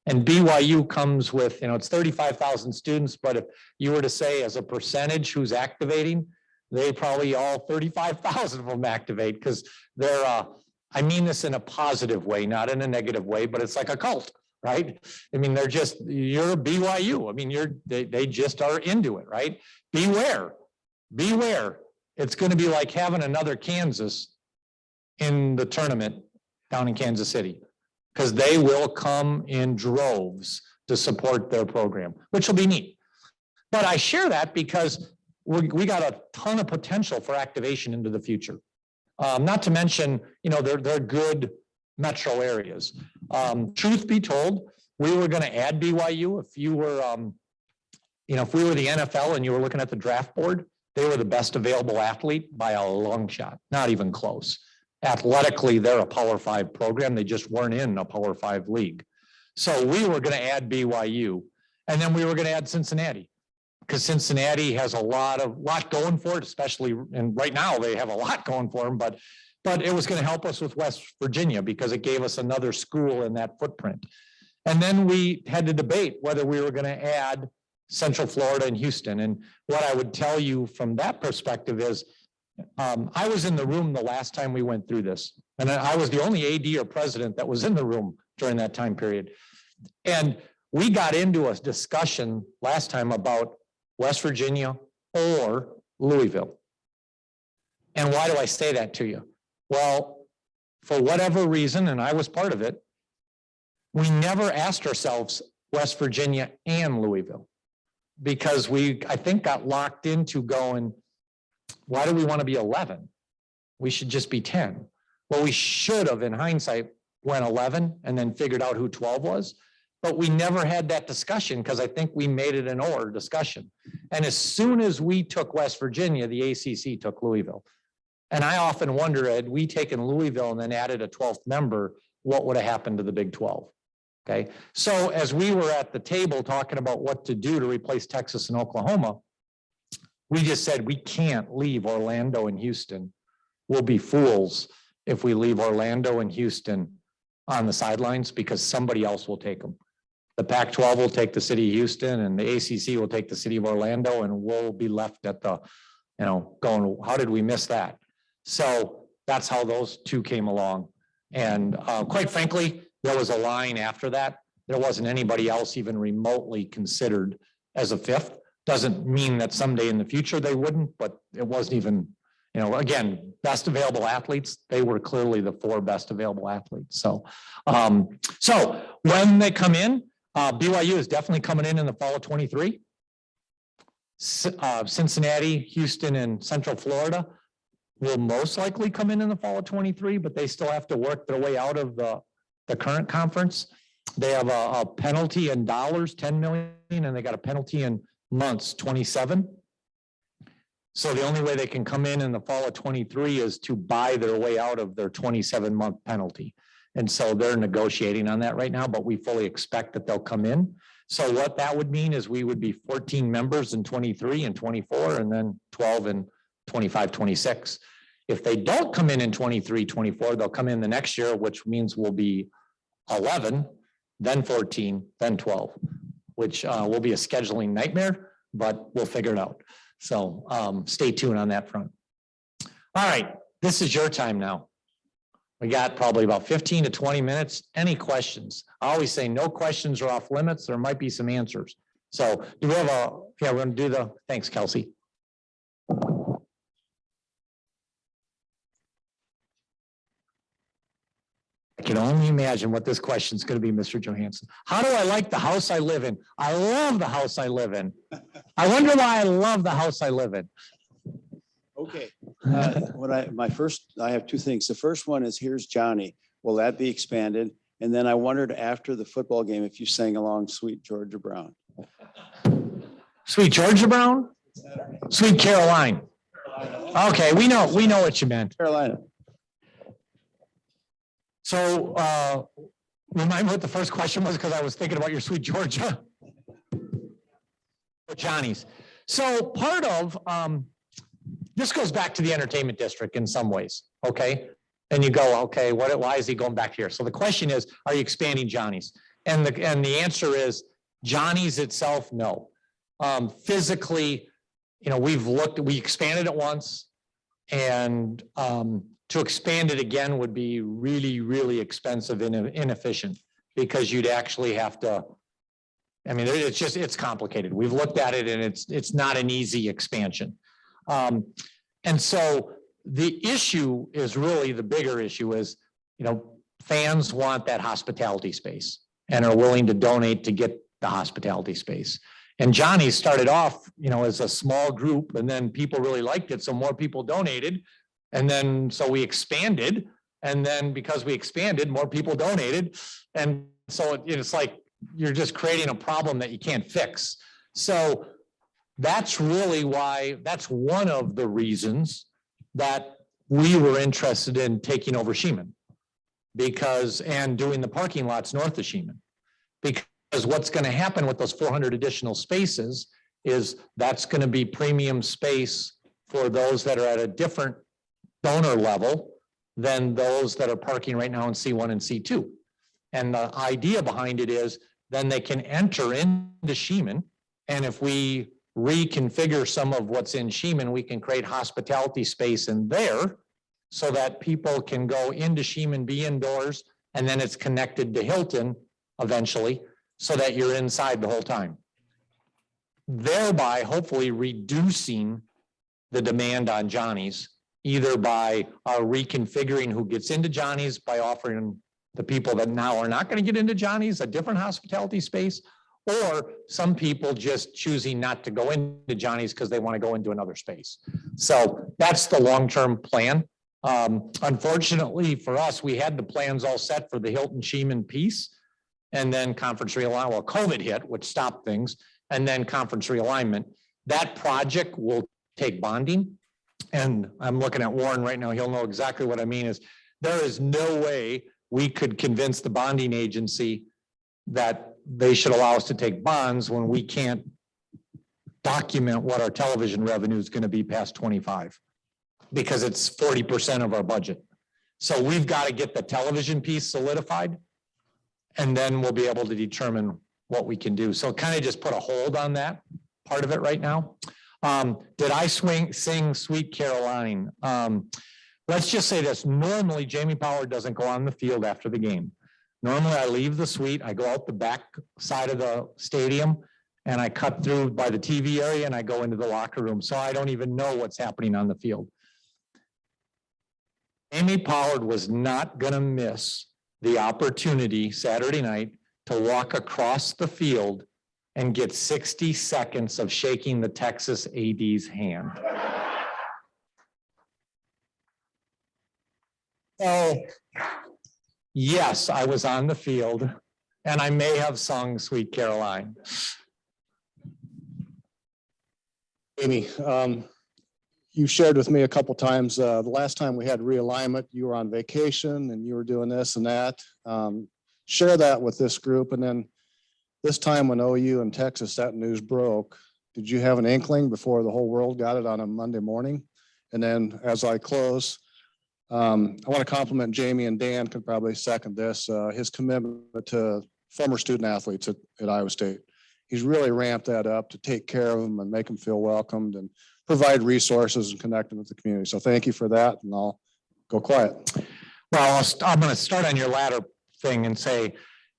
And BYU comes with, it's 35,000 students, but if you were to say as a percentage who's activating, they probably all 35,000 of them activate, because they're, I mean this in a positive way, not in a negative way, but it's like a cult, right? I mean, you're BYU. I mean, they just are into it, right? Beware. It's going to be like having another Kansas in the tournament down in Kansas City, because they will come in droves to support their program, which will be neat. But I share that because we got a ton of potential for activation into the future. Not to mention, they're good metro areas. Truth be told, we were going to add BYU. If you were, if we were the NFL and you were looking at the draft board, they were the best available athlete by a long shot, not even close. Athletically, they're a Power 5 program. They just weren't in a Power 5 league. So we were going to add BYU, and then we were going to add Cincinnati, because Cincinnati has a lot going for it, especially, and right now they have a lot going for them, but it was going to help us with West Virginia because it gave us another school in that footprint. And then we had to debate whether we were going to add Central Florida and Houston. And what I would tell you from that perspective is, I was in the room the last time we went through this, and I was the only AD or president that was in the room during that time period. And we got into a discussion last time about West Virginia or Louisville. And why do I say that to you? Well, for whatever reason, and I was part of it, we never asked ourselves West Virginia and Louisville, because I think, got locked into going, why do we want to be 11? We should just be 10. Well, we should have, in hindsight, went 11 and then figured out who 12 was. But we never had that discussion because I think we made it an or discussion. And as soon as we took West Virginia, the ACC took Louisville. And I often wonder, had we taken Louisville and then added a 12th member, what would have happened to the Big 12? Okay. So as we were at the table talking about what to do to replace Texas and Oklahoma, we just said, we can't leave Orlando and Houston. We'll be fools if we leave Orlando and Houston on the sidelines because somebody else will take them. The Pac-12 will take the city of Houston and the ACC will take the city of Orlando, and we'll be left at the, going, how did we miss that? So that's how those two came along. And quite frankly, there was a line after that. There wasn't anybody else even remotely considered as a fifth. Doesn't mean that someday in the future they wouldn't, but it wasn't even, again, best available athletes. They were clearly the 4 best available athletes. So, so when they come in, BYU is definitely coming in the fall of 23. Cincinnati, Houston, and Central Florida will most likely come in the fall of 23, but they still have to work their way out of the current conference. They have a penalty in dollars, 10 million, and they got a penalty in months, 27. So the only way they can come in the fall of 23 is to buy their way out of their 27-month penalty. And so they're negotiating on that right now, but we fully expect that they'll come in. So what that would mean is we would be 14 members in 23 and 24, and then 12 and 25, 26. If they don't come in 23, 24, they'll come in the next year, which means we'll be 11, then 14, then 12, which will be a scheduling nightmare, but we'll figure it out. So stay tuned on that front. All right, this is your time now. We got probably about 15 to 20 minutes. Any questions? I always say no questions are off limits. There might be some answers. So do we have yeah, we're going to do thanks, Kelsey. I can only imagine what this question is going to be, Mr. Johansson. How do I like the house I live in? I love the house I live in. I wonder why I love the house I live in. Okay. I have 2 things. The first one is, here's Johnny. Will that be expanded? And then I wondered after the football game if you sang along Sweet Georgia Brown. Sweet Georgia Brown? Sweet Caroline. Okay, we know what you meant. Carolina. So remind me what the first question was, because I was thinking about your Sweet Georgia. Johnny's. So part of this goes back to the entertainment district in some ways, okay? And you go, okay, why is he going back here? So the question is, are you expanding Johnny's? And the answer is Johnny's itself, no. Physically, we expanded it once, and to expand it again would be really, really expensive and inefficient, because you'd actually have to, it's complicated. We've looked at it and it's not an easy expansion. And so the issue is really, the bigger issue is, fans want that hospitality space and are willing to donate to get the hospitality space. And Johnny started off, as a small group, and then people really liked it. So more people donated. And then, so we expanded. And then because we expanded, more people donated. And so it's like, you're just creating a problem that you can't fix. So that's really why, that's one of the reasons that we were interested in taking over Sheeman, and doing the parking lots north of Sheeman. Because what's going to happen with those 400 additional spaces is that's going to be premium space for those that are at a different donor level than those that are parking right now in C1 and C2. And the idea behind it is then they can enter into Sheeman, and if we reconfigure some of what's in Sheeman, we can create hospitality space in there so that people can go into Sheeman, be indoors, and then it's connected to Hilton eventually, so that you're inside the whole time. Thereby hopefully reducing the demand on Johnny's, either by reconfiguring who gets into Johnny's, by offering the people that now are not going to get into Johnny's a different hospitality space, or some people just choosing not to go into Johnny's because they want to go into another space. So that's the long-term plan. Unfortunately for us, we had the plans all set for the Hilton Sheeman piece, and then conference realignment. Well, COVID hit, which stopped things, and then conference realignment. That project will take bonding. And I'm looking at Warren right now. He'll know exactly what I mean. Is there is no way we could convince the bonding agency that they should allow us to take bonds when we can't document what our television revenue is going to be past 25, because it's 40% of our budget. So we've got to get the television piece solidified. And then we'll be able to determine what we can do. So kind of just put a hold on that part of it right now. Did I sing Sweet Caroline? Let's just say this. Normally, Jamie Pollard doesn't go on the field after the game. Normally, I leave the suite. I go out the back side of the stadium and I cut through by the TV area and I go into the locker room. So I don't even know what's happening on the field. Jamie Pollard was not going to miss the opportunity Saturday night to walk across the field and get 60 seconds of shaking the Texas AD's hand. So, yes, I was on the field and I may have sung Sweet Caroline. Amy, you shared with me a couple times, the last time we had realignment, you were on vacation and you were doing this and that. Share that with this group. And then this time when OU and Texas, that news broke, did you have an inkling before the whole world got it on a Monday morning? And then as I close, I want to compliment Jamie, and Dan could probably second this, his commitment to former student athletes at Iowa State. He's really ramped that up to take care of them and make them feel welcomed and provide resources and connect them with the community. So thank you for that, and I'll go quiet. Well, I'm going to start on your latter thing and say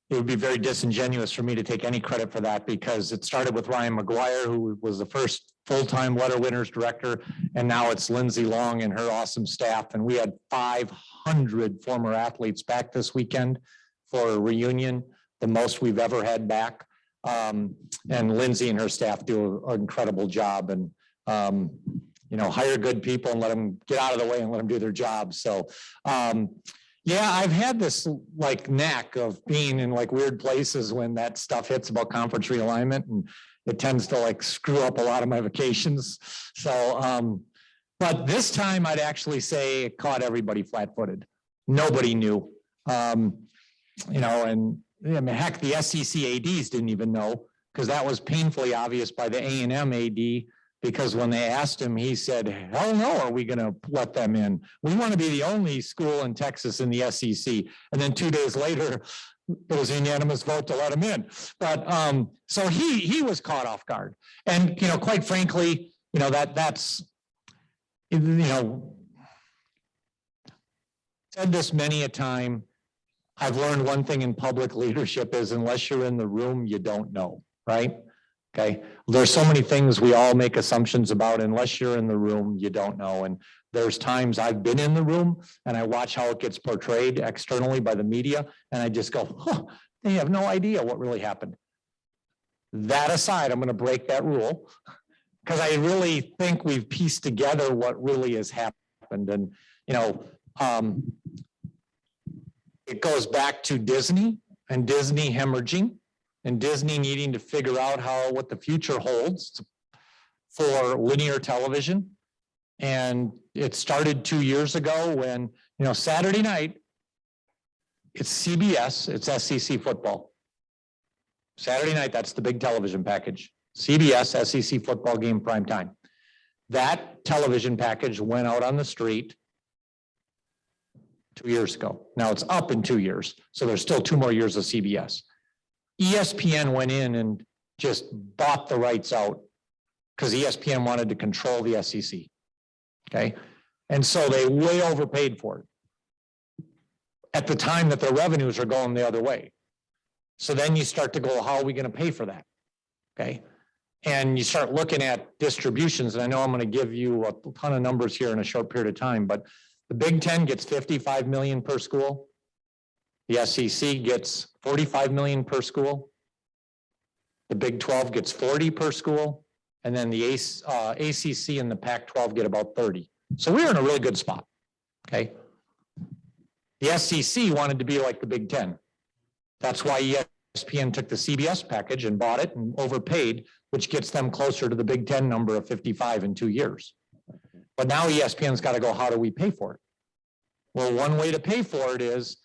it would be very disingenuous for me to take any credit for that, because it started with Ryan McGuire, who was the first full-time letter winners director, and now it's Lindsay Long and her awesome staff. And we had 500 former athletes back this weekend for a reunion, the most we've ever had back. And Lindsay and her staff do an incredible job, and hire good people and let them get out of the way and let them do their job. So yeah, I've had this like knack of being in like weird places when that stuff hits about conference realignment, and it tends to like screw up a lot of my vacations. So, but this time I'd actually say it caught everybody flat-footed. Nobody knew, and I mean, heck, the SEC ADs didn't even know, because that was painfully obvious by the A&M AD, because when they asked him, he said, hell no, are we going to let them in? We want to be the only school in Texas in the SEC. And then 2 days later, it was a unanimous vote to let him in. But so he was caught off guard. And, quite frankly, that's said this many a time. I've learned one thing in public leadership is unless you're in the room, you don't know, right? Okay. There's so many things we all make assumptions about. Unless you're in the room, you don't know. And there's times I've been in the room and I watch how it gets portrayed externally by the media, and I just go, they have no idea what really happened. That aside, I'm going to break that rule, because I really think we've pieced together what really has happened. And, it goes back to Disney and Disney hemorrhaging, and Disney needing to figure out what the future holds for linear television. And it started 2 years ago when, Saturday night, it's CBS, it's SEC football. Saturday night, that's the big television package. CBS, SEC football game, prime time. That television package went out on the street 2 years ago. Now it's up in 2 years. So there's still 2 more years of CBS. ESPN went in and just bought the rights out because ESPN wanted to control the SEC. Okay. And so they way overpaid for it at the time that their revenues are going the other way. So then you start to go, how are we going to pay for that? Okay. And you start looking at distributions. And I know I'm going to give you a ton of numbers here in a short period of time, but the Big Ten gets $55 million per school. The SEC gets $45 million per school. The Big 12 gets 40 per school. And then the ACC and the Pac-12 get about 30. So we're in a really good spot, okay? The SEC wanted to be like the Big Ten. That's why ESPN took the CBS package and bought it and overpaid, which gets them closer to the Big Ten number of 55 in 2 years. But now ESPN's got to go, how do we pay for it? Well, one way to pay for it is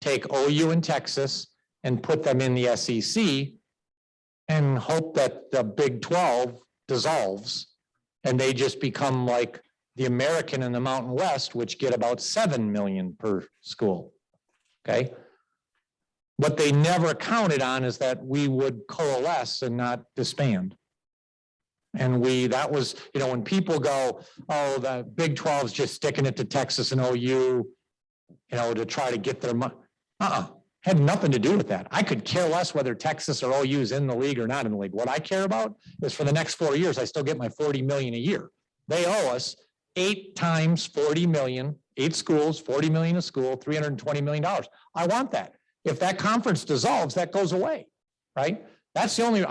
take OU and Texas and put them in the SEC and hope that the Big 12 dissolves and they just become like the American and the Mountain West, which get about 7 million per school. Okay. What they never counted on is that we would coalesce and not disband. And that was, when people go, oh, the Big 12 is just sticking it to Texas and OU, to try to get their money. Had nothing to do with that. I could care less whether Texas or OU is in the league or not in the league. What I care about is for the next 4 years, I still get my 40 million a year. They owe us 8 times 40 million, 8 schools, 40 million a school, $320 million. I want that. If that conference dissolves, that goes away, right? That's the only,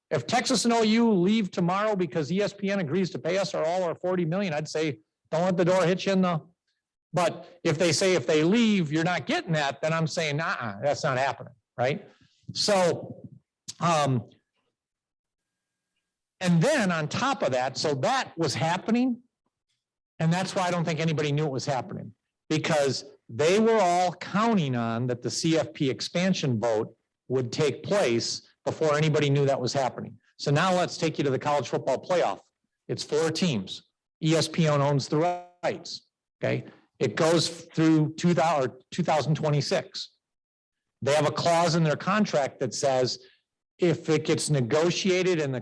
if Texas and OU leave tomorrow because ESPN agrees to pay us all our 40 million, I'd say, don't let the door hit you in the, but if they say, if they leave, you're not getting that, then I'm saying, that's not happening, right? So, and then on top of that, so that was happening. And that's why I don't think anybody knew it was happening, because they were all counting on that the CFP expansion vote would take place before anybody knew that was happening. So now let's take you to the college football playoff. It's 4 teams. ESPN owns the rights. Okay. It goes through 2026. They have a clause in their contract that says if it gets negotiated and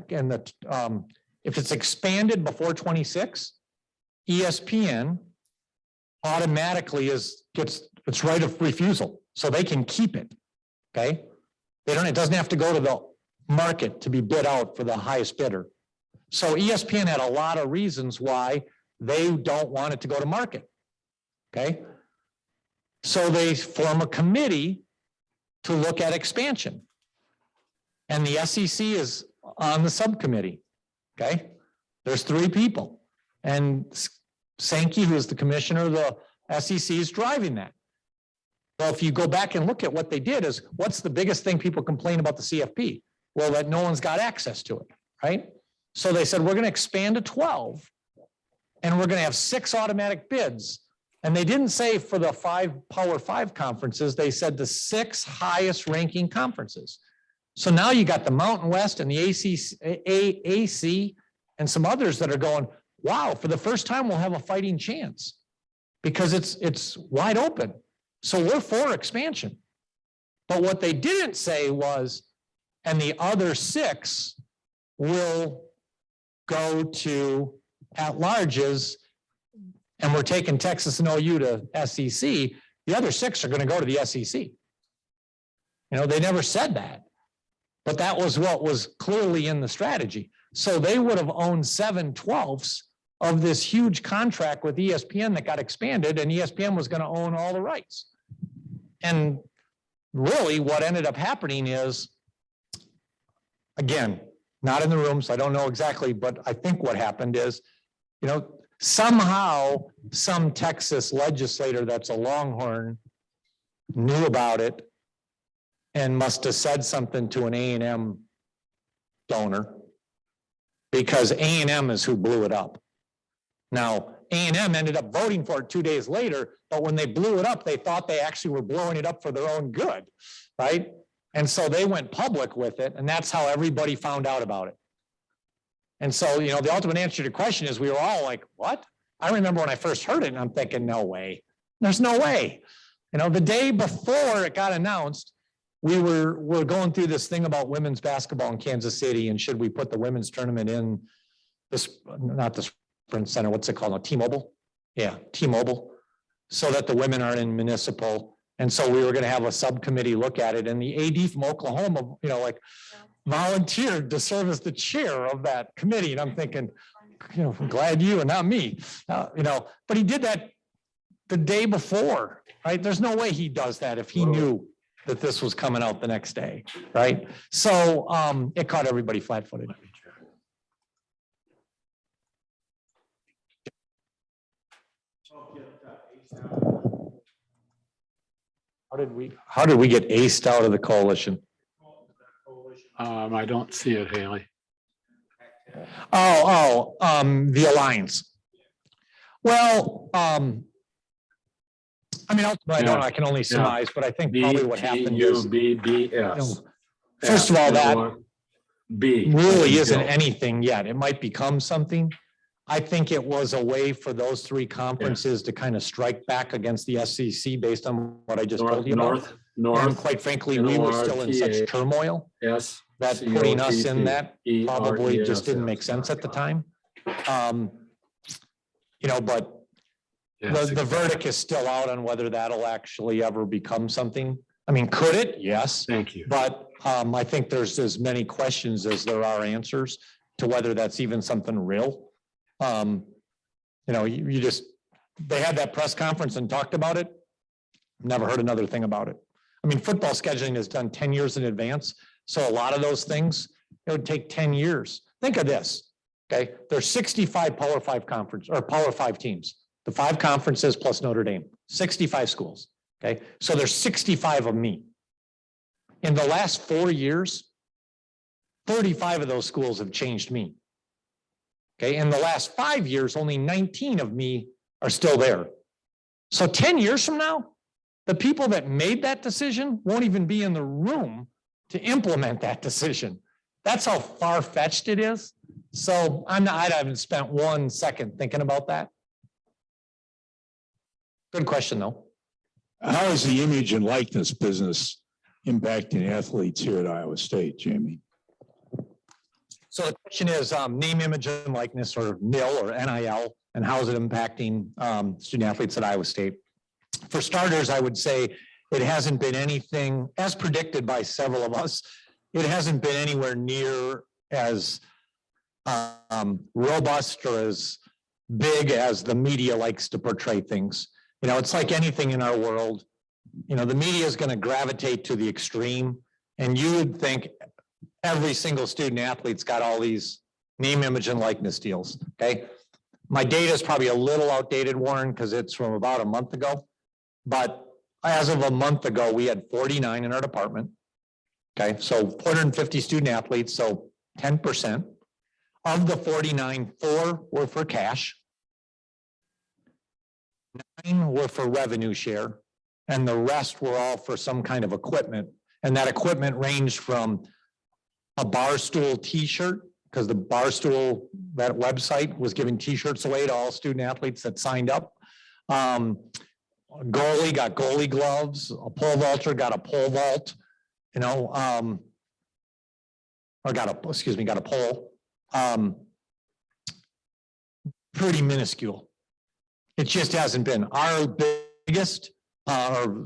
if it's expanded before 26, ESPN automatically gets its right of refusal, so they can keep it. Okay, it doesn't have to go to the market to be bid out for the highest bidder. So ESPN had a lot of reasons why they don't want it to go to market. Okay, so they form a committee to look at expansion, and the SEC is on the subcommittee. Okay, there's 3 people, and Sankey, who is the commissioner of the SEC, is driving that. Well, if you go back and look at what they did, is what's the biggest thing people complain about the CFP? Well, that no one's got access to it, right? So they said, we're going to expand to 12 and we're going to have 6 automatic bids. And they didn't say for the 5 Power 5 conferences, they said the 6 highest ranking conferences. So now you got the Mountain West and the AC and some others that are going, wow, for the first time, we'll have a fighting chance because it's wide open. So we're for expansion. But what they didn't say was, and the other 6 will go to at-larges, and we're taking Texas and OU to SEC. The other 6 are going to go to the SEC. They never said that, but that was what was clearly in the strategy. So they would have owned 7/12 of this huge contract with ESPN that got expanded, and ESPN was going to own all the rights. And really what ended up happening is, again, not in the room, so I don't know exactly, but I think what happened is, somehow some Texas legislator that's a Longhorn knew about it and must have said something to an A&M donor, because A&M is who blew it up. Now, A&M ended up voting for it 2 days later, but when they blew it up, they thought they actually were blowing it up for their own good, right? And so they went public with it, and that's how everybody found out about it. And so, the ultimate answer to the question is we were all like, what? I remember when I first heard it, and I'm thinking, no way. There's no way. The day before it got announced, we're going through this thing about women's basketball in Kansas City, and should we put the women's tournament in this, not the Sprint Center, what's it called? T-Mobile? Yeah, T-Mobile, so that the women are in municipal. And so we were going to have a subcommittee look at it, and the AD from Oklahoma, volunteered to serve as the chair of that committee. And I'm thinking, I'm glad you and not me, but he did that the day before, right? There's no way he does that if he knew that this was coming out the next day, right? So it caught everybody flat-footed. How did we get aced out of the coalition? I don't see it, Haley. The alliance. Well, ultimately, I don't know, I can only surmise, but I think probably what happened is, first of all, that really isn't anything yet. It might become something. I think it was a way for those three conferences to kind of strike back against the SEC based on what I just told you about. And quite frankly, we were still in such turmoil that putting us in that probably just didn't make sense at the time. You know, but the verdict is still out on whether that'll actually ever become something. I mean, could it? Yes. Thank you. But I think there's as many questions as there are answers to whether that's even something real. You know, they had that press conference and talked about it. Never heard another thing about it. I mean, football scheduling is done 10 years in advance. So a lot of those things, it would take 10 years. Think of this, okay? There's 65 Power 5 conference or Power 5 teams, the 5 conferences plus Notre Dame, 65 schools, okay? So there's 65 of me. In the last 4 years, 35 of those schools have changed me. Okay, in the last 5 years, only 19 of me are still there. So 10 years from now, the people that made that decision won't even be in the room to implement that decision. That's how far-fetched it is. So I haven't spent 1 second thinking about that. Good question, though. How is the image and likeness business impacting athletes here at Iowa State, Jamie? So the question is name, image, and likeness, or NIL or NIL, and how is it impacting student athletes at Iowa State? For starters, I would say it hasn't been anything, as predicted by several of us, it hasn't been anywhere near as robust or as big as the media likes to portray things. You know, it's like anything in our world. You know, the media is going to gravitate to the extreme, and you would think every single student athlete's got all these name, image, and likeness deals, okay? My data is probably a little outdated, Warren, because it's from about a month ago. But as of a month ago, we had 49 in our department, okay? So 450 student athletes, so 10%. Of the 49, 4 were for cash, 9 were for revenue share, and the rest were all for some kind of equipment. And that equipment ranged from a Barstool t-shirt, because the Barstool, that website, was giving t-shirts away to all student athletes that signed up. A goalie got goalie gloves, a pole vaulter got a pole vault, you know, or got a pole. Pretty minuscule. It just hasn't been. Our biggest, or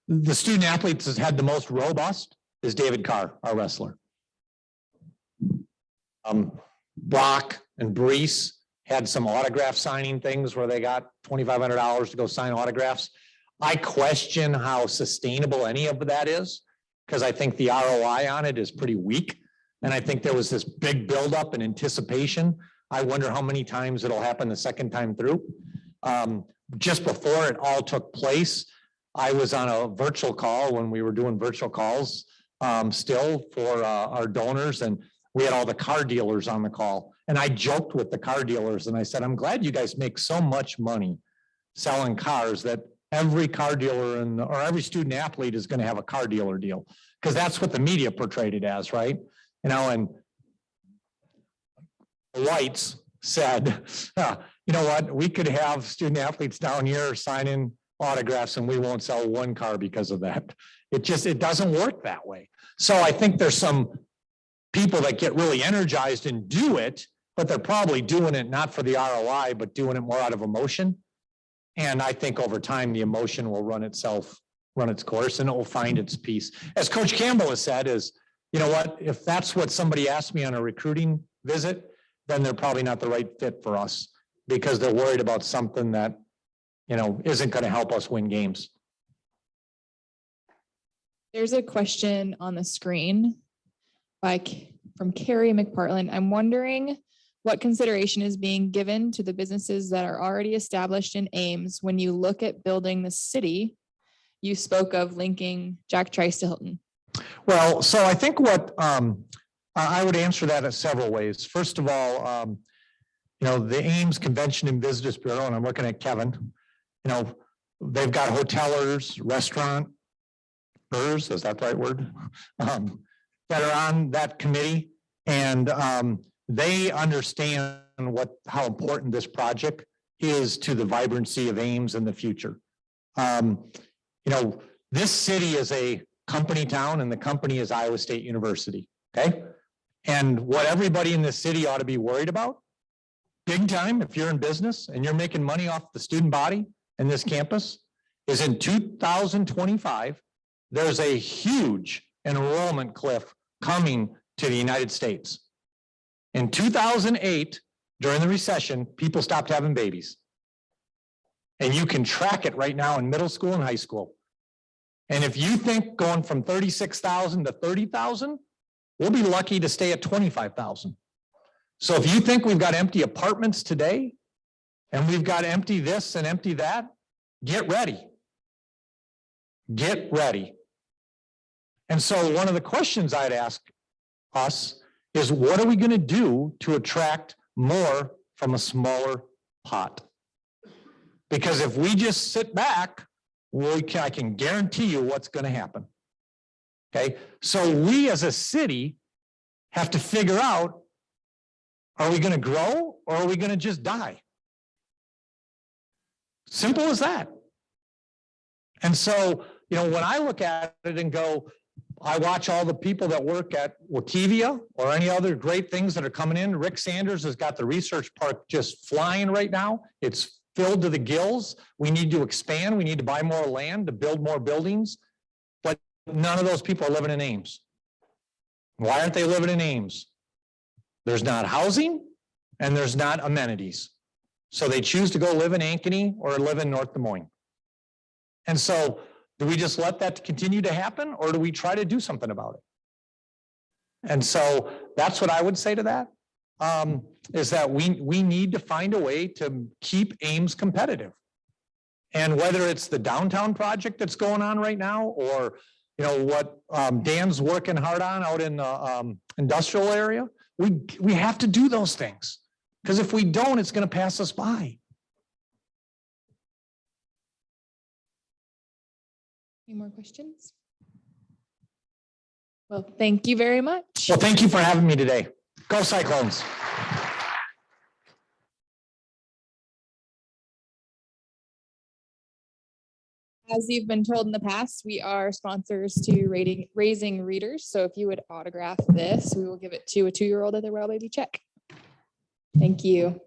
the student athletes has had the most robust is David Carr, our wrestler. Brock and Brees had some autograph signing things where they got $2,500 to go sign autographs. I question how sustainable any of that is, because I think the ROI on it is pretty weak. And I think there was this big buildup and anticipation. I wonder how many times it'll happen the second time through. Just before it all took place, I was on a virtual call when we were doing virtual calls still for our donors, and we had all the car dealers on the call. And I joked with the car dealers and I said, I'm glad you guys make so much money selling cars that every car dealer or every student athlete is going to have a car dealer deal, because that's what the media portrayed it as, right? You know, and White's said, you know what, we could have student athletes down here signing autographs and we won't sell one car because of that. It doesn't work that way. So I think there's some people that get really energized and do it, but they're probably doing it not for the ROI, but doing it more out of emotion. And I think over time, the emotion will run its course, and it will find its peace. As Coach Campbell has said, is, you know what, if that's what somebody asked me on a recruiting visit, then they're probably not the right fit for us, because they're worried about something that, you know, isn't going to help us win games. There's a question on the screen from Carrie McPartland. I'm wondering what consideration is being given to the businesses that are already established in Ames when you look at building the city. You spoke of linking Jack Trice to Hilton. Well, so I think what I would answer that in several ways. First of all, you know, the Ames Convention and Visitors Bureau, and I'm looking at Kevin, you know, they've got hotelers, restauranteurs, is that the right word? That are on that committee, and they understand how important this project is to the vibrancy of Ames in the future. This city is a company town and the company is Iowa State University, okay? And what everybody in this city ought to be worried about, big time, if you're in business and you're making money off the student body in this campus, is in 2025, there's a huge enrollment cliff coming to the United States. In 2008, during the recession, people stopped having babies. And you can track it right now in middle school and high school. And if you think going from 36,000 to 30,000, we'll be lucky to stay at 25,000. So if you think we've got empty apartments today, and we've got empty this and empty that, get ready. Get ready. And so one of the questions I'd ask us is, what are we going to do to attract more from a smaller pot? Because if we just sit back, I can guarantee you what's going to happen. Okay, so we as a city have to figure out, are we going to grow or are we going to just die? Simple as that. And so, when I look at it and go, I watch all the people that work at Wachovia or any other great things that are coming in. Rick Sanders has got the research park just flying right now. It's filled to the gills. We need to expand. We need to buy more land to build more buildings. But none of those people are living in Ames. Why aren't they living in Ames? There's not housing and there's not amenities. So they choose to go live in Ankeny or live in North Des Moines. And so do we just let that continue to happen or do we try to do something about it? And so that's what I would say to that, is that we need to find a way to keep Ames competitive. And whether it's the downtown project that's going on right now or what Dan's working hard on out in the industrial area, we have to do those things. Because if we don't, it's going to pass us by. Any more questions? Well, thank you very much. Well, thank you for having me today. Go Cyclones. As you've been told in the past, we are sponsors to Raising Readers. So if you would autograph this, we will give it to a 2-year-old at the Well Baby Check. Thank you.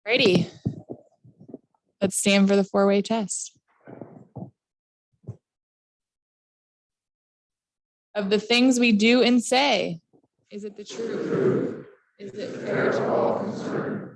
Alrighty, let's stand for the 4-way test. Of the things we do and say, is it the truth? Is it fair to all concerned?